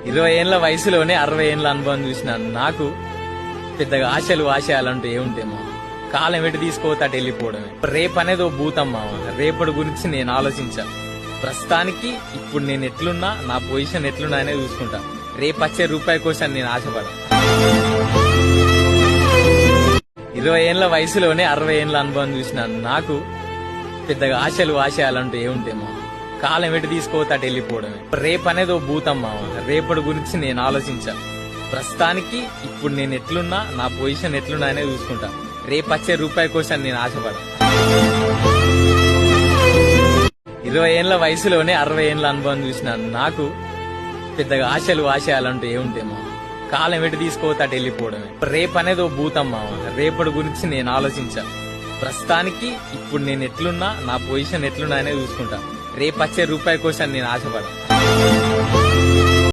20 ఏళ్ల వయసులోనే 60 ఏళ్ల అనుభవం చూసినాను. నాకు పెద్దగా ఆశలు ఆశయాలంటూ ఏముంటే మామ, కాలం ఎటు తీసుకోతే అటు వెళ్ళిపోవడమే. రేపు అనేది ఓ భూతం మామ, రేపటి గురించి నేను ఆలోచించా. ప్రస్తుతానికి ఇప్పుడు నేను ఎట్లున్నా, నా పొజిషన్ ఎట్లున్నా అనేది చూసుకుంటా. రేపు వచ్చే రూపాయి కోసం నేను ఆశపడా. 20 ఏళ్ల వయసులోనే 60 ఏళ్ల అనుభవం చూసినాను. నాకు పెద్దగా ఆశలు ఆశయాలంటూ ఏముంటే మామ, కాలం ఎటు తీసుకోతే అటు వెళ్ళిపోవడమే. రేపు అనేది ఓ భూతం మామ, రేపటి గురించి నేను ఆలోచించా. ప్రస్తుతానికి ఇప్పుడు నేను ఎట్లున్నా, నా పొజిషన్ ఎట్లున్నా అనేది చూసుకుంటా. రేపు వచ్చే రూపాయి కోసం నేను ఆశపడా. 20 ఏళ్ల వయసులోనే 60 ఏళ్ల అనుభవం చూసినాను. నాకు పెద్దగా ఆశలు ఆశయాలంటూ ఏముంటే మామ, కాలం ఎటు తీసుకోతే అటు వెళ్ళిపోవడమే. రేపు అనేది ఓ భూతం మామ, రేపటి గురించి నేను ఆలోచించా. ప్రస్తుతానికి ఇప్పుడు నేను ఎట్లున్నా, నా పొజిషన్ ఎట్లున్నా అనేది చూసుకుంటా. రేపు వచ్చే రూపాయి కోసం నేను ఆశపడా.